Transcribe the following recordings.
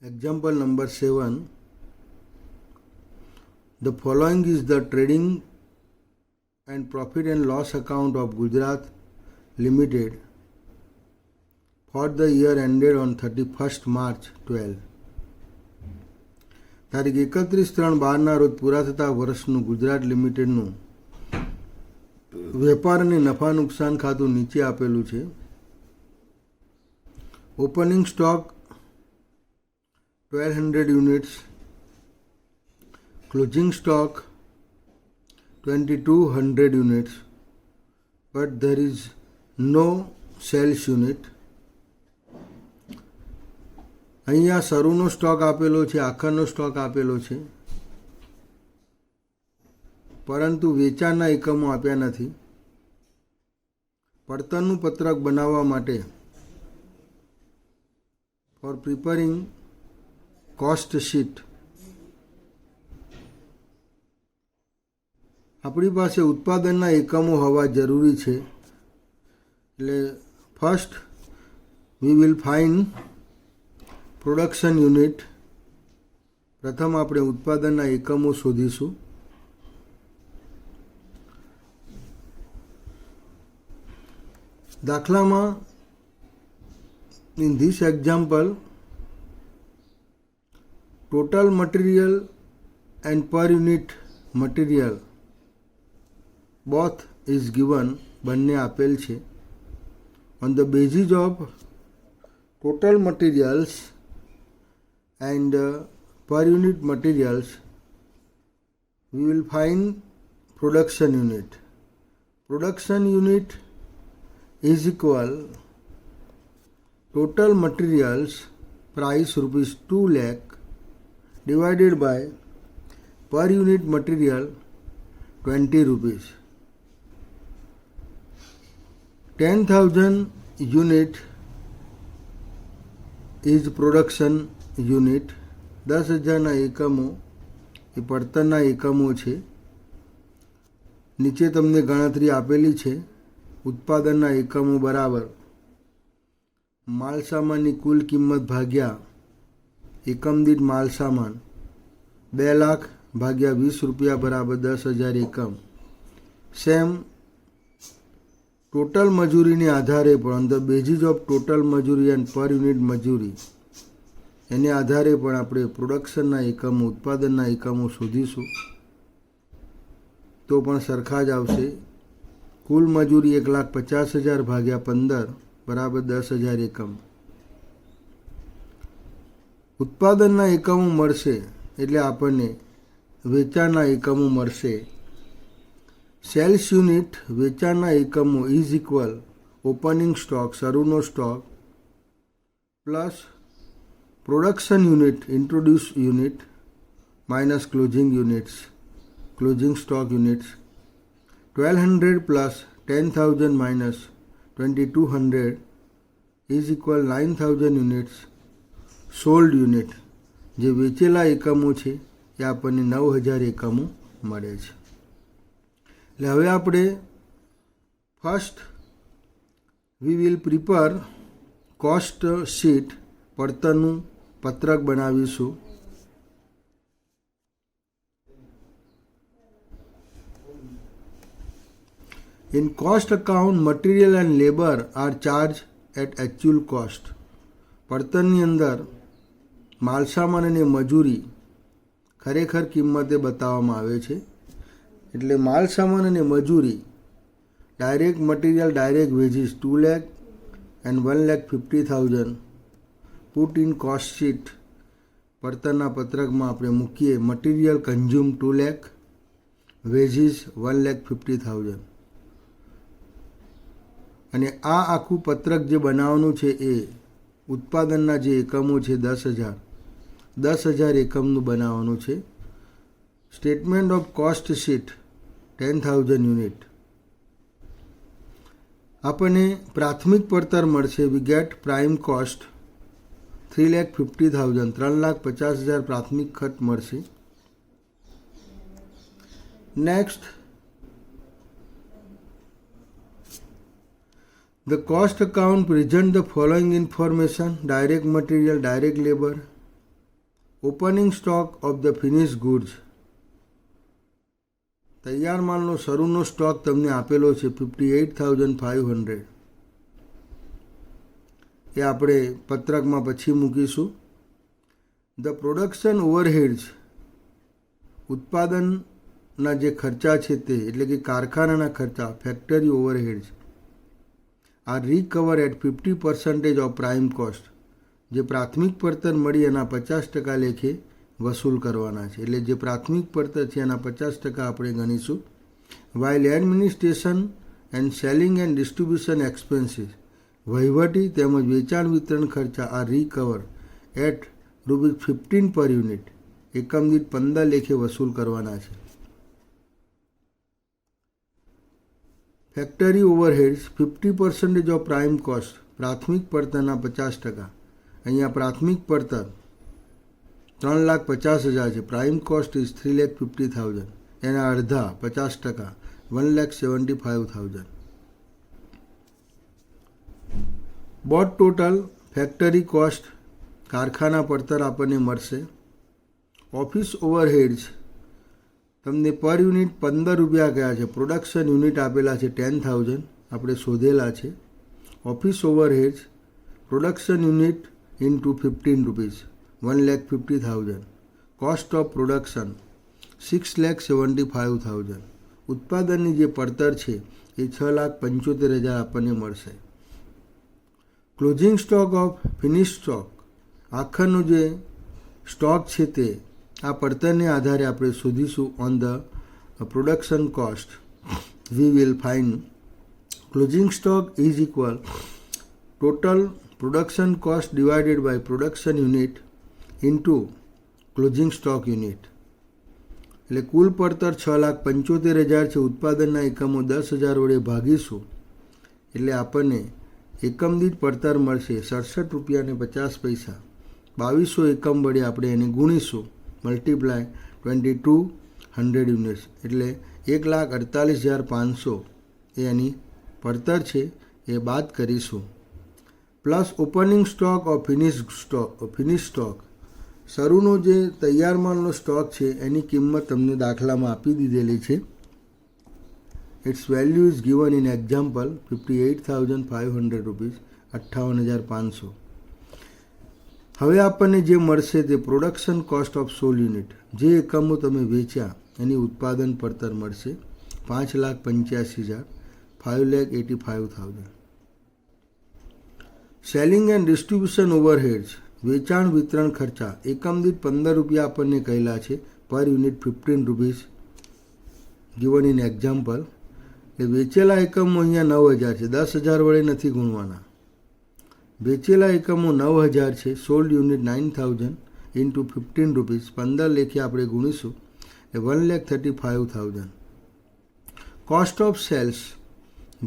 Example number 7. The following is the trading and profit and loss account of Gujarat Limited for the year ended on 31st March 12. તારીખ 31/3/12 રોજ પૂરા થતા વર્ષનું ગુજરાત લિમિટેડનું વેપાર અને નફા નુકસાન ખાતું નીચે આપેલું છે. Opening stock 1200 units, closing stock 2200 units, but there is no sales unit. અહીંયા શરૂનો સ્ટોક આપેલો છે, આખરનો સ્ટોક આપેલો છે, પરંતુ વેચાણના એકમો આપ્યા નથી. પડતરનું પત્રક બનાવવા માટે ફોર પ્રિપેરિંગ કોસ્ટ શીટ આપણી પાસે ઉત્પાદનના એકમો હોવા જરૂરી છે. એટલે first we will find production unit. પ્રથમ આપણે ઉત્પાદનના એકમો શોધીશું. દાખલામાં in this example total material and per unit material both is given, બંને આપેલ છે. On the basis of total materials and per unit materials we will find production unit. Production unit is equal total materials price rupees 2 lakh divided by per unit material 20 rupees. 10,000 unit is production unit. 10,000 એકમો એ પડતરના એકમો છે. નીચે તમને ગણતરી આપેલી છે. ઉત્પાદનના એકમો બરાબર માલસામાનની કુલ કિંમત ભાગ્યા એકમ દીઠ માલસામાન 2 લાખ ભાગ્યા 20 રૂપિયા બરાબર 10,000 એકમ. સેમ ટોટલ મજૂરીને આધારે પણ on the basis of total મજૂરી એન્ડ પર યુનિટ મજૂરી એને આધારે પણ આપણે પ્રોડક્શનના એકમો ઉત્પાદનના એકમો શોધીશું તો પણ સરખા જ આવશે. કુલ મજૂરી 1,50,000 ભાગ્યા 15 બરાબર 10,000 એકમ. ઉત્પાદનના એકમો મળશે એટલે આપણને વેચાણના એકમો મળશે. સેલ્સ યુનિટ વેચાણના એકમો ઇઝ ઇક્વલ ઓપનિંગ સ્ટોક શરૂનો stock plus production unit introduce unit minus closing units closing stock units. 1200 plus 10,000 minus 2200 is equal 9,000 units. Sold unit જે વેચેલા એકમો છે એ આપણને 9,000 એકમો મળે છે. એટલે હવે આપણે first we will prepare cost sheet પડતરનું પત્રક બનાવીશું. In cost account material and labour are charge at actual cost. પડતરની અંદર માલસામાન અને મજૂરી ખરેખર કિંમતે બતાવવામાં આવે છે. એટલે માલસામાન અને મજૂરી direct material direct wages 2 lakh and 1,50,000 put in cost sheet. પડતરના પત્રકમાં આપણે મૂકીએ. મટીરિયલ કન્ઝ્યુમ 2 લાખ વેજીસ 1,50,000 અને આ આખું પત્રક જે બનાવવાનું છે એ ઉત્પાદનના જે એકમો છે 10,000 એકમનું બનાવવાનું છે. Statement of cost sheet 10,000 unit. આપણને પ્રાથમિક પડતર મળશે. વી ગેટ પ્રાઇમ કોસ્ટ 3,50,000 3,50,000 પ્રાથમિક ખર્ચ મળશે. Next The cost account present the following information: direct material, direct labor, opening stock of the finish goods, તૈયાર માલનો શરૂનો સ્ટોક તમને આપેલો છે 58,500, એ આપણે પત્રકમાં પછી મૂકીશું. ધ પ્રોડક્શન ઓવરહેડ્સ, ઉત્પાદનના જે ખર્ચા છે તે એટલે કે કારખાનાના ખર્ચા, factory overheads are recover at 50% of prime cost, જે પ્રાથમિક પડતર મળી એના 50% લેખે વસૂલ કરવાના છે. એટલે જે પ્રાથમિક પડતર છે એના 50% આપણે ગણીશું. While administration and selling and distribution expenses, વહીવટી તેમજ વેચાણ વિતરણ ખર્ચા આર રિકવર એટ ₹15 પર યુનિટ, એકમ દીઠ 15 લેખે વસૂલ કરવાના છે. Factory overheads 50% of prime cost, પ્રાથમિક પડતરના 50%. અહીંયા પ્રાથમિક પડતર 3,50,000 છે, પ્રાઇમ કોસ્ટ ઇઝ 3,50,000, એના અડધા 50%, 1,75,000. બોટ ટોટલ ફેક્ટરી કોસ્ટ, કારખાના પડતર આપણને મળશે. ઓફિસ ઓવરહેડ્સ તમને પર યુનિટ 15 રૂપિયા ગયા છે. પ્રોડક્શન યુનિટ આપેલા છે 10,000, આપણે શોધેલા છે. Office overheads production unit into 15 rupees, 1,50,000. Cost of production 6,75,000. ઉત્પાદનની જે પડતર છે એ 6,75,000 આપણને મળશે. Closing stock of finish stock, આખરનો જે સ્ટોક છે તે આ પડતરને આધારે આપણે શોધીશું. On the production cost we will find closing stock is equal total production cost divided by production unit into closing stock unit. એટલે કુલ પડતર 6,75,000 છે. ઉત્પાદનના એકમો 10,000 વડે ભાગીશું એટલે આપણને એકમ દીઠ પડતર મળશે 67 રૂપિયા ને 50 પૈસા. 2200 એકમ વડે આપણે એને ગુણીશું, મલ્ટીપ્લાય 2200 યુનિટ્સ, એટલે 1,48,500 એ એની પડતર છે, એ બાદ કરીશું. Plus opening stock of finish stock, શરૂનો જે તૈયાર માલનો સ્ટોક છે એની કિંમત તમને દાખલામાં આપી દીધેલી છે. Its value is given in example 58,500 rupees, 58,500. હવે આપણને જે મળશે તે production cost of sold unit, જે એકમો તમે વેચ્યા એની ઉત્પાદન પડતર મળશે 5,85,000, 5,85,000. સેલિંગ એન્ડ ડિસ્ટ્રીબ્યુશન ઓવરહેડ્સ, વેચાણ વિતરણ ખર્ચા, એકમ દીઠ 15 રૂપિયા આપણને કહેલા છે, per unit 15 rupees given in example. એ વેચેલા એકમો અહીંયા 9,000 છે, 10,000 વડે નથી ગુણવાના. વેચેલા એકમો 9,000 છે, સોલ્ડ યુનિટ 9,000 ઇન્ટુ 15 રૂપીસ, 15 લેખે આપણે ગુણીશું એ 1,35,000. કોસ્ટ ઓફ સેલ્સ,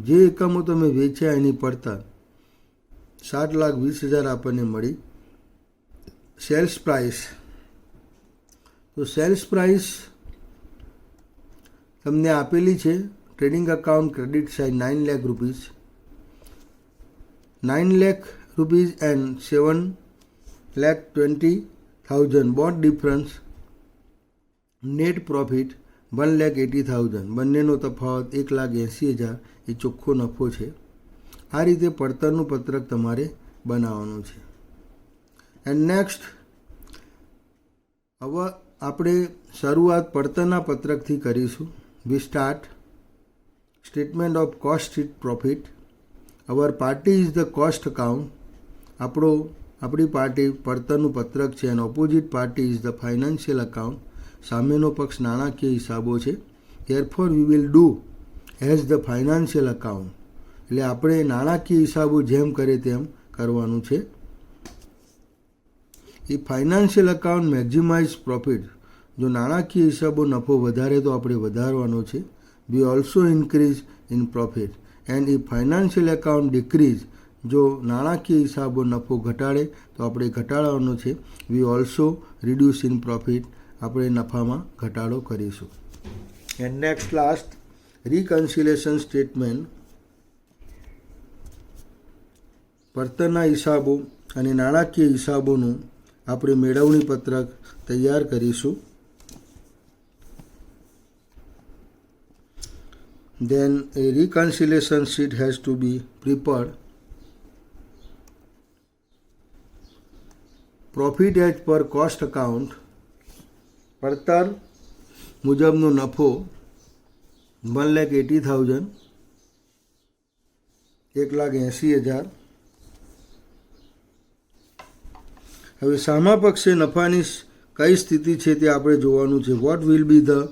જે એકમો તમે વેચ્યા એની પડતર 7,20,000 આપણને મળી. સેલ્સ પ્રાઇસ, તો સેલ્સ પ્રાઇસ તમને આપેલી છે. Trading account credit side 9 lakh rupees, 9 lakh rupees and 7,20,000. Boat difference net profit 1,80,000, બંનેનો તફાવત 1,80,000 એ ચોખ્ખો નફો છે. આ રીતે પડતરનું પત્રક તમારે બનાવવાનું છે. એન્ડ નેક્સ્ટ, હવે આપણે શરૂઆત પડતરના પત્રકથી કરીશું. We start statement of cost sheet profit. Our party is the cost account, આપણી પાર્ટી પડતરનું પત્રક છે, અને opposite party is the financial account, સામેનો પક્ષ નાણાકીય હિસાબો છે. Therefore we will do as the financial account, એટલે આપણે નાણાકીય હિસાબો જેમ કરે તેમ કરવાનું છે. એ ફાઇનાન્શિયલ અકાઉન્ટ મેક્ઝિમાઇઝ પ્રોફિટ, જો નાણાકીય હિસાબો નફો વધારે તો આપણે વધારવાનો છે. We also increase in profit and if financial account decrease, જો નાણાકીય હિસાબો નફો ઘટાડે તો આપણે ઘટાડવાનો છે. We also reduce in profit, આપણે નફામાં ઘટાડો કરીશું. And next last reconciliation statement, પડતરના હિસાબો અને નાણાકીય હિસાબોનું આપણે મેળવણી પત્રક તૈયાર કરીશું. Then a reconciliation sheet has to be prepared. Profit as per cost account. પડતર મુજબનો નફો 1,80,000, 1,80,000. હવે સામા પક્ષે નફાની કઈ સ્થિતિ છે તે આપણે જોવાનું છે. What will be the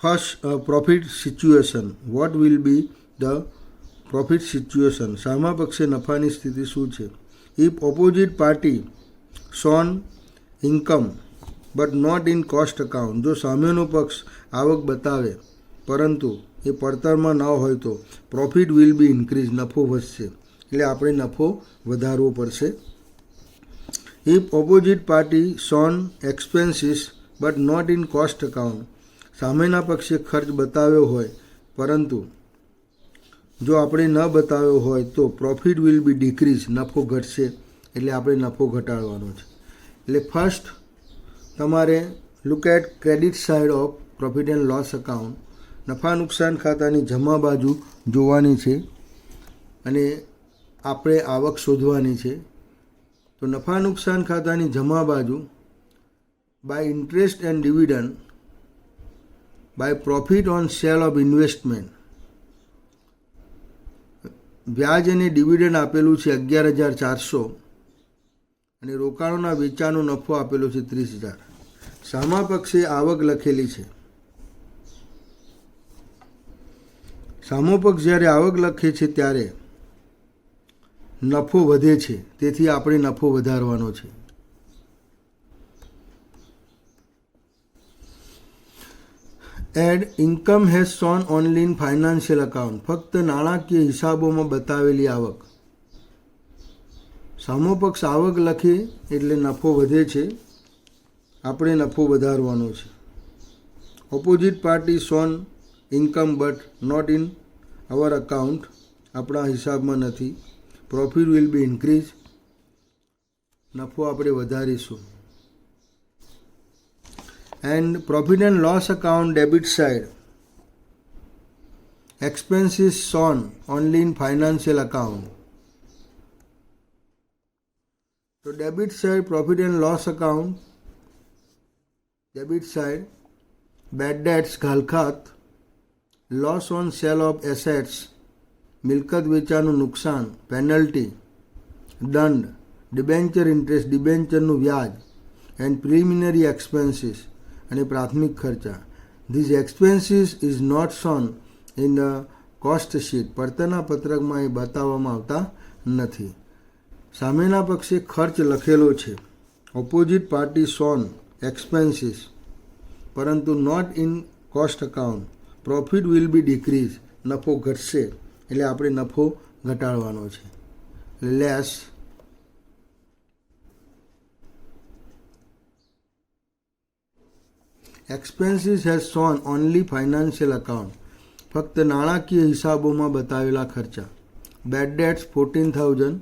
first profit situation? What will be the profit situation? સામા પક્ષે નફાની સ્થિતિ શું છે? If opposite party shown income but not in cost account. જો સામેનો પક્ષ આવક બતાવે પરંતુ એ પડતરમાં ન હોય તો પ્રોફિટ વિલ બી ઇન્ક્રીઝ, નફો વધશે. એટલે આપણે નફો વધારવો પડશે. If opposite party shown expenses but not in cost account. સામેના પક્ષે ખર્ચ બતાવ્યો હોય પરંતુ જો આપણે ન બતાવ્યો હોય તો પ્રોફિટ વિલ બી ડિક્રીઝ, નફો ઘટશે. એટલે આપણે નફો ઘટાડવાનો છે. એટલે ફર્સ્ટ તમારે look at credit side of profit and loss account. નફા નુકસાન ખાતાની જમા બાજુ જોવાની છે અને આપણે આવક શોધવાની છે. તો નફા નુકસાન ખાતાની જમા બાજુ by interest and dividend, by profit on sale of investment. વ્યાજ અને ડિવિડન્ડ આપેલું છે 11,400 અને રોકાણોના વેચાણનો નફો આપેલો છે 30,000. સામા પક્ષે આવક લખેલી છે. સામો પક્ષ જ્યારે આવક લખે છે ત્યારે નફો વધે છે, તેથી આપણે નફો વધારવાનો છે. Add income has shown only in financial account. ફક્ત નાણાકીય હિસાબોમાં બતાવેલી આવક. સામો પક્ષ આવક લખે એટલે નફો વધે છે, આપણે નફો વધારવાનો છે. Opposite party shown income but not in our account. આપણા હિસાબમાં નથી. પ્રોફિટ વિલ બી ઇન્ક્રીઝ, નફો આપણે વધારીશું. And profit and loss account debit side. Expenses shown only in financial account. તો debit side profit and loss account, debit side bad debts ઘાલખાત, loss on sale of assets, મિલકત વેચાનું નુકસાન, penalty, દંડ, debenture interest, ડિબેન્ચરનું વ્યાજ, and preliminary expenses અને પ્રાથમિક ખર્ચા. These expenses is not shown in the cost sheet. પડતરના પત્રકમાં એ બતાવવામાં આવતા નથી. સામેના પક્ષે ખર્ચ લખેલો છે. ઓપોઝિટ પાર્ટી શોન એક્સપેન્સીસ પરંતુ not in cost account. Profit will be decrease, નફો ઘટશે. એટલે આપણે નફો ઘટાડવાનો છે. Less expenses has shown only financial account. ફક્ત નાણાકીય હિસાબોમાં બતાવેલા ખર્ચા. Bad debts 14,000,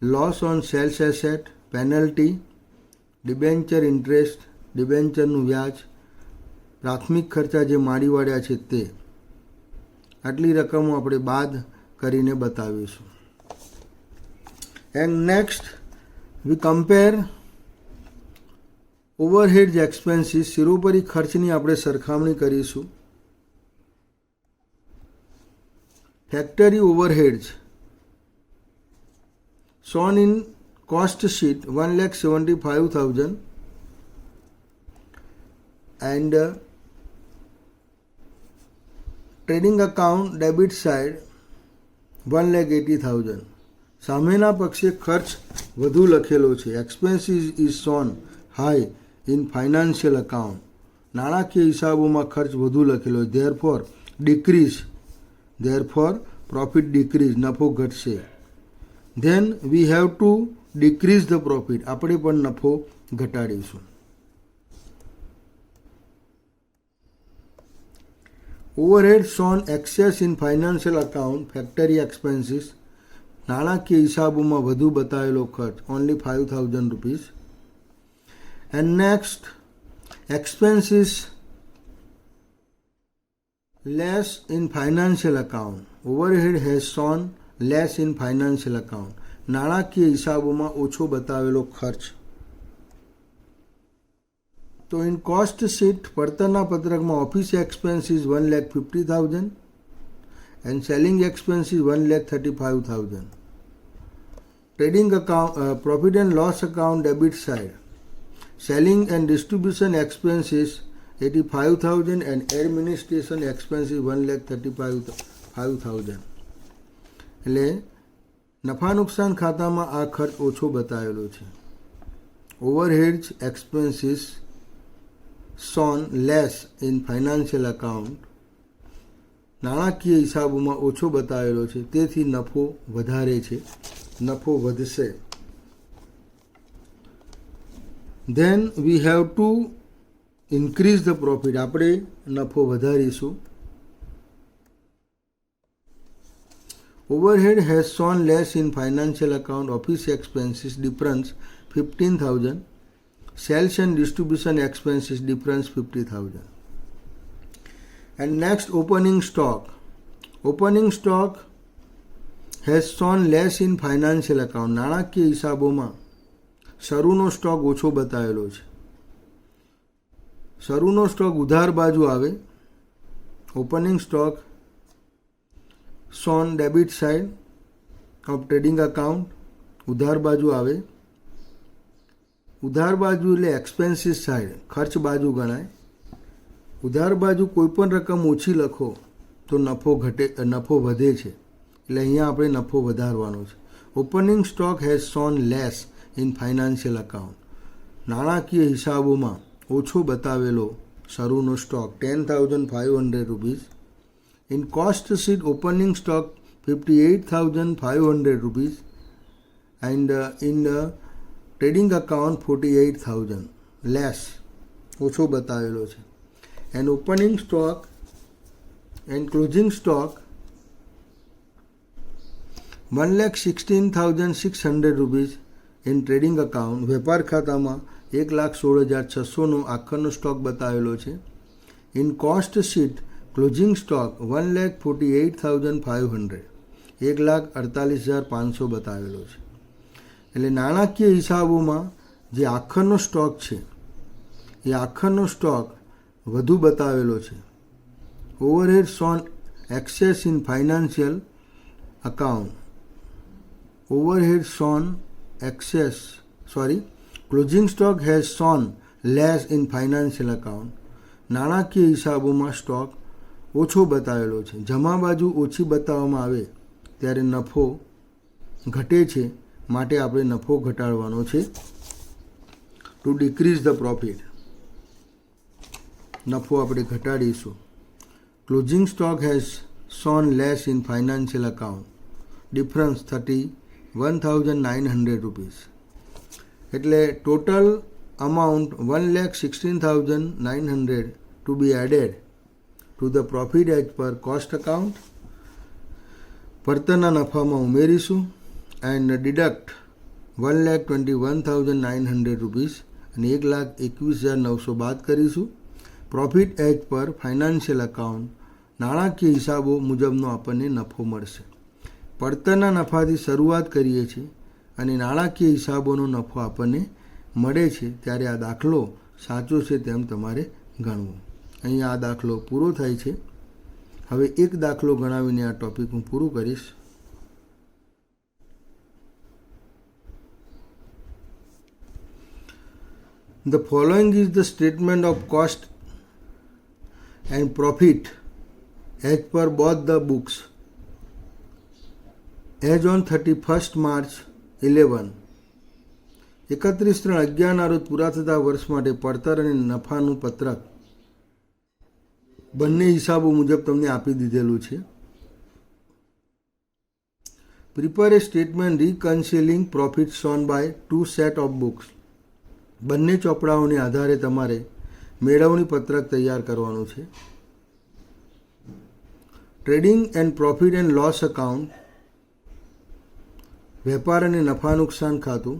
loss on sales asset, penalty, debenture interest, ડિબેન્ચરનું વ્યાજ, પ્રાથમિક ખર્ચા જે માડીવાળ્યા છે તે. આટલી રકમો આપણે બાદ કરીને બતાવીશું. And next we compare overhead expenses. શિરોપરી ખર્ચની આપણે સરખામણી કરીશું. Factory overheads shown in cost sheet 1,75,000 and trading account debit side 1,80,000. સામેના પક્ષે ખર્ચ વધુ લખેલો છે. Expenses is shown high in financial account. નાણાકીય હિસાબોમાં ખર્ચ વધુ લખેલો. ધેરફોર પ્રોફિટ ડિક્રીઝ, નફો ઘટશે. Then we have to decrease the profit. આપણે પણ નફો ઘટાડીશું. Overhead shown excess in financial account factory expenses. નાણાકીય હિસાબોમાં વધુ બતાવેલો ખર્ચ only 5,000 rupees. And next, expenses less in financial account. Overhead has shown less in financial account. નાણાકીય હિસાબોમાં ઓછો બતાવેલો ખર્ચ. તો ઇન કોસ્ટ શીટ પડતરના પત્રકમાં office expenses 1,50,000 and selling expenses 1,35,000. Trading account, profit and loss account debit side, selling and distribution expenses 85,000 and administration expenses 1,35,000. એટલે નફા નુકસાન ખાતામાં આ ખર્ચ ઓછો બતાવેલો છે. Overheads expenses shown less in financial account. નાણાકીય હિસાબોમાં ઓછો બતાવેલો છે, તેથી નફો વધારે છે, નફો વધશે. Then we have to increase the profit. આપણે નફો વધારીશું. Overhead has shown less in financial account. Office expenses difference 15,000. Sales and distribution expenses difference 50,000. And next, opening stock. Opening stock has shown less in financial account. નાણાકીય હિસાબોમાં શરૂનો stock ઓછો બતાવેલો છે. શરૂનો stock ઉધાર બાજુ આવે. Opening stock shown debit side of trading account. ઉધાર બાજુ આવે. ઉધાર બાજુ એટલે એક્સપેન્સીસ સાઈડ, ખર્ચ બાજુ ગણાય. ઉધાર બાજુ કોઈપણ રકમ ઓછી લખો તો નફો વધે છે, એટલે અહીંયા આપણે નફો વધારવાનો છે. Opening stock has shown less in financial account. નાણાકીય હિસાબોમાં ઓછો બતાવેલો શરૂનો stock 10,500 rupees. In cost sheet opening stock 58,500 rupees and in trading account 48,000 less, ઓછો બતાવેલો છે. And opening stock and closing stock 1,16,600 rupees in trading account. વેપાર ખાતામાં 1,16,600નો આખરનો સ્ટોક બતાવેલો છે. In cost sheet closing stock 1,48,500, 1,48,500 બતાવેલો છે. એટલે નાણાકીય હિસાબોમાં જે આખરનો સ્ટોક છે એ આખરનો સ્ટોક વધુ બતાવેલો છે. Overhead shown excess in financial account. Overhead shown excess closing stock has shown less in financial account. નાણાકીય હિસાબોમાં સ્ટોક ઓછો બતાવેલો છે. જમા બાજુ ઓછી બતાવવામાં આવે ત્યારે નફો ઘટે છે, માટે આપણે નફો ઘટાડવાનો છે. ટુ ડિક્રીઝ ધ પ્રોફિટ, નફો આપણે ઘટાડીશું. Closing stock has shown less in financial account. Difference 31,900 rupees. એટલે total amount 1,16,900 to be added to the profit as per cost account. પડતરના નફામાં ઉમેરીશું એન્ડ ડિડક્ટ 1,21,900 રૂપીસ અને 1,21,900 બાદ કરીશું. પ્રોફિટ એઝ પર ફાઇનાન્શિયલ અકાઉન્ટ નાણાકીય હિસાબો મુજબનો આપણને નફો મળશે. પડતરના નફાથી શરૂઆત કરીએ છીએ અને નાણાકીય હિસાબોનો નફો આપણને મળે છે, ત્યારે આ દાખલો સાચો છે તેમ તમારે ગણવો. અહીંયા આ દાખલો પૂરો થાય છે. હવે એક દાખલો ગણાવીને આ ટોપિક હું પૂરું કરીશ. The following is the statement of cost and profit as per both the books as on 31st March 11. 31/3/11 રોજ પૂરા થતા વર્ષ માટે પડતર અને નફાનું પત્રક બંને હિસાબો મુજબ તમને આપી દીધેલું છે. Prepare a statement reconciling profit shown by 2 set of books. બંને ચોપડાઓને આધારે તમારે મેળવણી પત્રક તૈયાર કરવાનું છે. Trading and profit and loss account, વેપાર અને નફા નુકસાન ખાતું.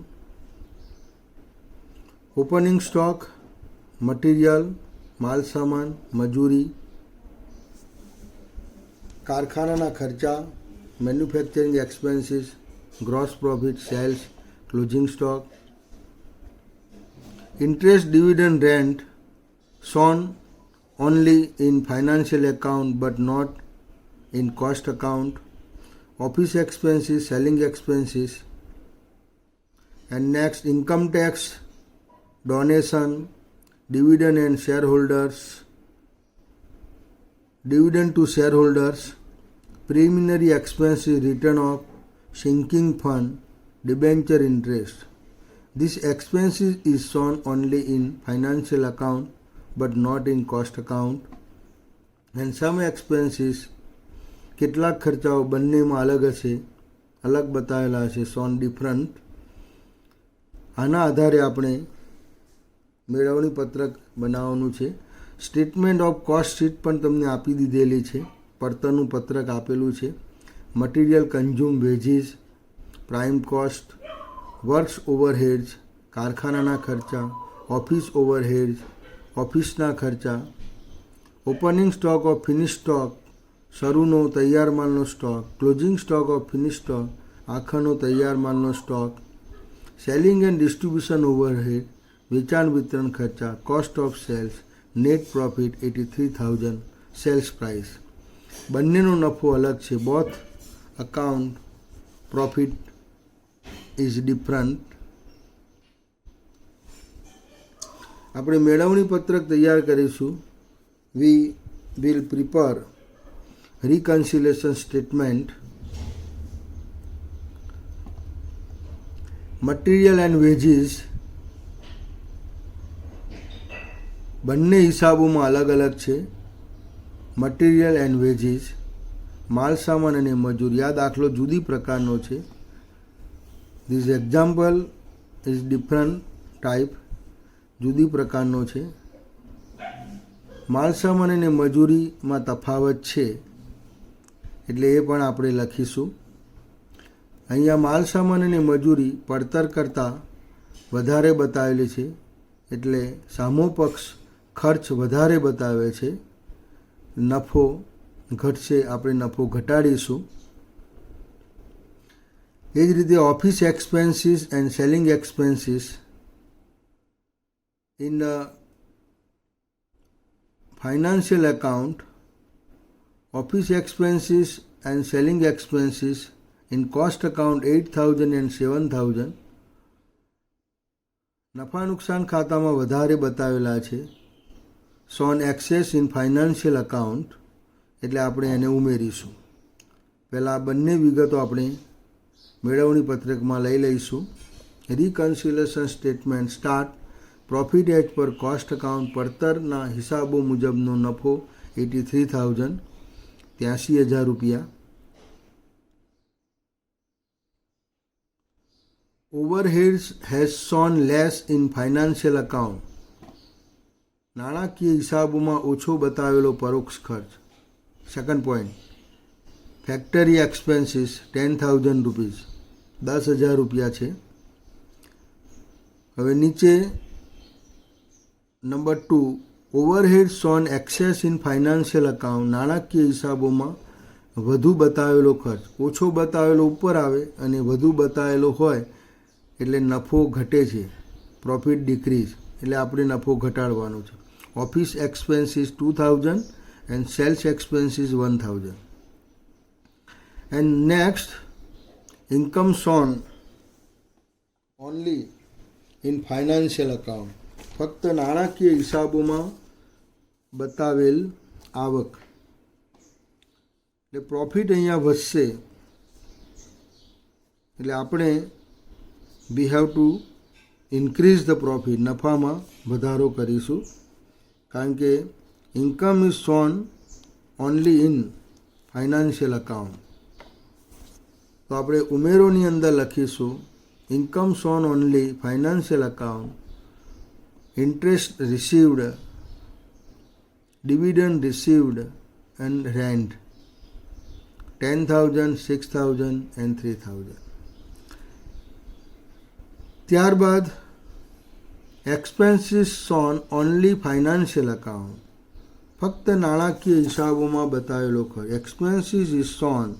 ઓપનિંગ સ્ટોક, મટીરિયલ, માલ સામાન, મજૂરી, કારખાનાના ખર્ચા, manufacturing expenses, gross profit, sales, closing stock, interest, dividend, rent shown only in financial account but not in cost account, office expenses, selling expenses, and next income tax, donation, dividend and shareholders, dividend to shareholders, preliminary expenses, return of sinking fund, debenture interest. This expenses is shown only in financial account but not in cost account. And some expenses, કેટલાક ખર્ચાઓ બંનેમાં અલગ હશે, અલગ બતાવેલા હશે, shown different. આના આધારે આપણે મેળવણી પત્રક બનાવવાનું છે. સ્ટેટમેન્ટ ઓફ કોસ્ટ શીટ પણ તમને આપી દીધેલી છે, પડતરનું પત્રક આપેલું છે. Material consume wages, prime cost, works overheads, કારખાનાના ખર્ચા, ઓફિસ ઓવરહેડ્સ, ઓફિસના ખર્ચા, opening stock of finish stock, શરૂનો તૈયાર માલનો stock, closing stock of finish stock, આખરનો તૈયાર માલનો stock, selling and distribution overhead, વેચાણ વિતરણ ખર્ચા, cost of sales, net profit 83,000, sales price. બંનેનો નફો અલગ છે. Both account profit is different. આપણે મેળવણી પત્રક તૈયાર કરીશું. We will prepare reconciliation statement. Material and veggies બંને હિસાબોમાં અલગ અલગ છે. મટીરિયલ એન્ડ વેજીસ, માલ સામાન અને મજૂરી. આ દાખલો જુદી પ્રકારનો છે. This example is different type, જુદી પ્રકારનો છે. માલ સામાન અને મજૂરીમાં તફાવત છે એટલે એ પણ આપણે લખીશું. અહીંયા માલ સામાન અને મજૂરી પડતર કરતાં વધારે બતાવેલી છે એટલે સામો પક્ષ ખર્ચ વધારે બતાવે છે. નફો ઘટશે, આપણે નફો ઘટાડીશું. એ જ રીતે office expenses and selling expenses in financial account, office expenses and selling expenses in cost account 8,000 and 7,000. નફા નુકસાન ખાતામાં વધારે બતાવેલા છે. shown excess in financial account એટલે આપણે એને ઉમેરીશું. પહેલાં બંને વિગતો આપણે મેળવણી પત્રકમાં લઈ લઈશું. Reconciliation statement start. પ્રોફિટ એજ પર કોસ્ટ અકાઉન્ટ, પડતરના હિસાબો મુજબનો નફો 83,000, 83,000 રૂપિયા. Overheads has shown less in financial account. નાણાકીય હિસાબોમાં ઓછો બતાવેલો પરોક્ષ ખર્ચ. Second point, factory expenses 10,000 rupees, 10,000 રૂપિયા છે. હવે નીચે number 2, overhead shown excess in financial account. નાણાકીય હિસાબોમાં વધુ બતાવેલો ખર્ચ. ઓછો બતાવેલો ઉપર આવે અને વધુ બતાવેલો હોય એટલે નફો ઘટે છે, પ્રોફિટ ડિક્રીઝ, એટલે આપણે નફો ઘટાડવાનો છે. Office expenses 2,000 and cells expenses 1,000. And next, income shown only in financial account. ફક્ત નાણાકીય હિસાબોમાં બતાવેલ આવક એટલે પ્રોફિટ અહીંયા વધશે એટલે આપણે વી have two increase the profit, નફામાં વધારો કરીશું. કારણ કે income is shown only in financial account. તો આપણે ઉમેરોની અંદર લખીશું income shown only financial account, interest received, dividend received and rent 10,000, 6,000 and 3,000. ત્યારબાદ expenses on only financial account, ફક્ત નાણાકીય હિસાબોમાં બતાવેલો ખર્ચ. Expenses is on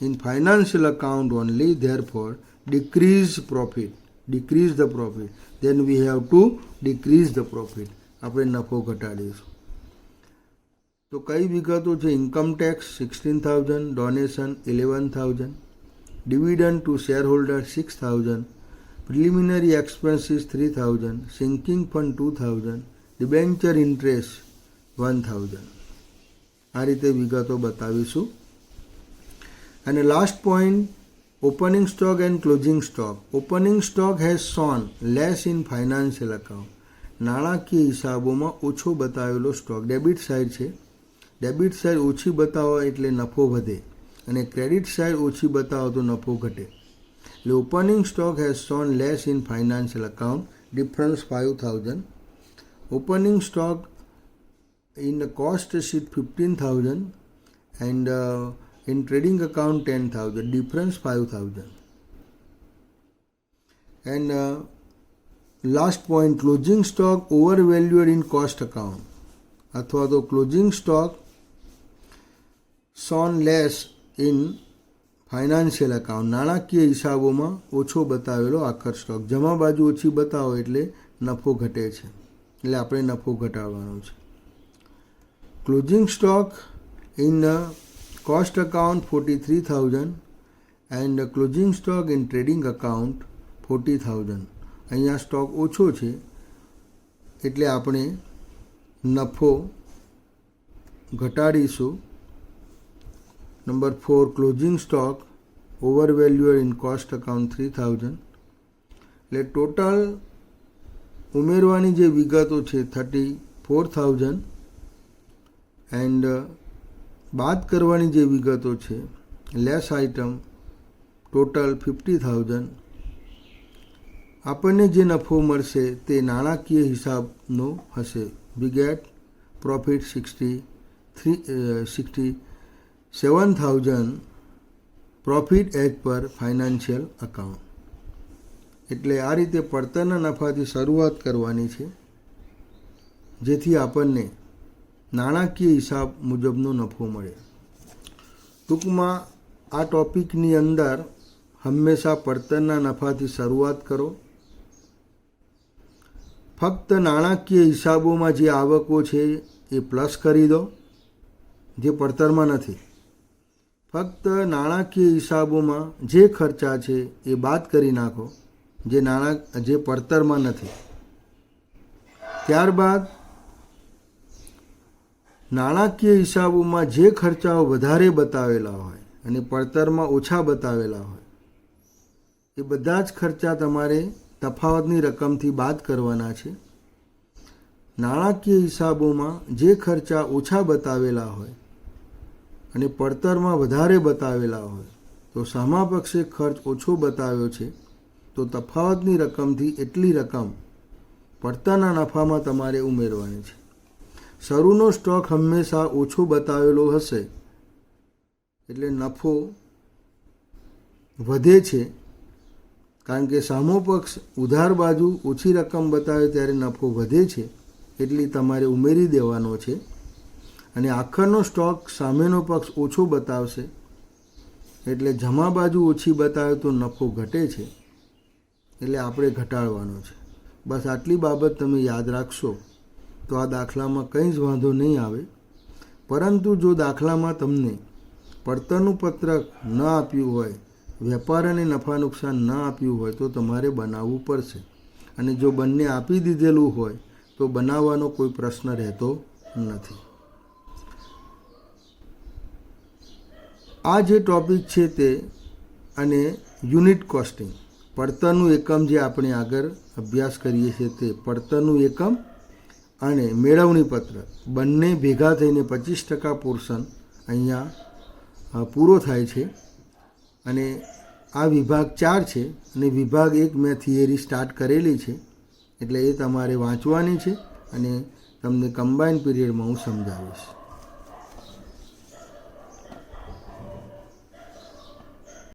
in financial account only, therefore decrease profit, decrease the profit, then we have to decrease the profit. આપણે નફો ઘટાડીશું. તો કઈ વિગતો છે? Income tax 16,000, donation 11,000, dividend two share holder 6,000, preliminary expenses 3,000, sinking fund 2,000, debenture interest 1,000. આ રીતે વિગતો બતાવીશું. અને last point, opening stock and closing stock. Opening stock has shown less in financial account. નાણાકીય હિસાબોમાં ઓછો બતાવેલો સ્ટોક. ડેબિટ સાઇડ છે, debit side ઓછી બતાવો એટલે નફો વધે, અને ક્રેડિટ સાઇડ ઓછી બતાવો તો નફો ઘટે. એટલે opening stock has shown less in financial account, difference 5,000. Opening stock in cost sheet 15,000 and in trading account 10,000, difference 5,000. And last point, closing stock overvalued in cost account, અથવા તો closing stock shown less in financial account. નાણાકીય હિસાબોમાં ઓછો બતાવેલો આખર stock. જમા બાજુ ઓછી બતાવો એટલે નફો ઘટે છે, એટલે આપણે નફો ઘટાડવાનો છે. Closing stock in cost account 43,000 and closing stock in trading account 40,000. અહીંયા સ્ટોક ઓછો છે એટલે આપણે નફો ઘટાડીશું. Number 4, closing stock overvalued in cost account 3,000. એટલે ટોટલ ઉમેરવાની જે વિગતો છે 34,000 એન્ડ બાદ કરવાની જે વિગતો છે લેસ આઇટમ ટોટલ 50,000. આપણને જે નફો મળશે તે નાણાકીય હિસાબનો હશે. We get profit 67,000 profit as પર ફાઇનાન્શિયલ અકાઉન્ટ. એટલે આ રીતે પડતરના નફાથી શરૂઆત કરવાની છે, જેથી આપણને નાણાકીય હિસાબ મુજબનો નફો મળે. ટૂંકમાં આ ટોપિકની અંદર હંમેશા પડતરના નફાથી શરૂઆત કરો. ફક્ત નાણાકીય હિસાબોમાં જે આવકો છે એ પ્લસ કરી દો, જે પડતરમાં નથી. ફક્ત નાણાકીય હિસાબોમાં જે ખર્ચા છે એ બાદ કરી નાખો, જે પડતરમાં નથી. ત્યારબાદ નાણાકીય હિસાબોમાં જે ખર્ચાઓ વધારે બતાવેલા હોય અને પડતરમાં ઓછા બતાવેલા હોય એ બધા જ ખર્ચા તમારે તફાવતની રકમથી બાદ કરવાના છે. નાણાકીય હિસાબોમાં જે ખર્ચા ઓછા બતાવેલા હોય અને પડતરમાં વધારે બતાવેલા હોય તો સામા પક્ષે ખર્ચ ઓછો બતાવ્યો છે તો તફાવતની રકમથી એટલી રકમ પડતરના નફામાં તમારે ઉમેરવાની છે. શરૂનો સ્ટોક હંમેશા ઓછો બતાવેલો હશે એટલે નફો વધે છે, કારણ કે સામો પક્ષ ઉધાર બાજુ ઓછી રકમ બતાવે ત્યારે નફો વધે છે, એટલી તમારે ઉમેરી દેવાનો છે. અને આખરનો સ્ટોક સામેનો પક્ષ ઓછો બતાવશે એટલે જમા બાજુ ઓછી બતાવે તો નફો ઘટે છે, એટલે આપણે ઘટાડવાનો છે. બસ આટલી બાબત તમે યાદ રાખશો તો આ દાખલામાં કંઈ જ વાંધો નહીં આવે. પરંતુ જો દાખલામાં તમને પડતરનું પત્રક ન આપ્યું હોય, વેપાર અને નફા નુકસાન ન આપ્યું હોય તો તમારે બનાવવું પડશે. અને જો બંને આપી દીધેલું હોય તો બનાવવાનો કોઈ પ્રશ્ન રહેતો નથી. આ જે ટોપિક છે તે અને યુનિટ કોસ્ટિંગ, પડતરનું એકમ જે આપણે આગળ અભ્યાસ કરીએ છીએ તે પડતરનું એકમ અને મેળવણી પત્રક બંને ભેગા થઈને 25% પોર્શન અહીંયા પૂરો થાય છે. અને આ વિભાગ 4 છે અને વિભાગ 1 મેં થિયરી સ્ટાર્ટ કરેલી છે, એટલે એ તમારે વાંચવાની છે અને તમને કમ્બાઇન્ડ પીરિયડમાં હું સમજાવીશ.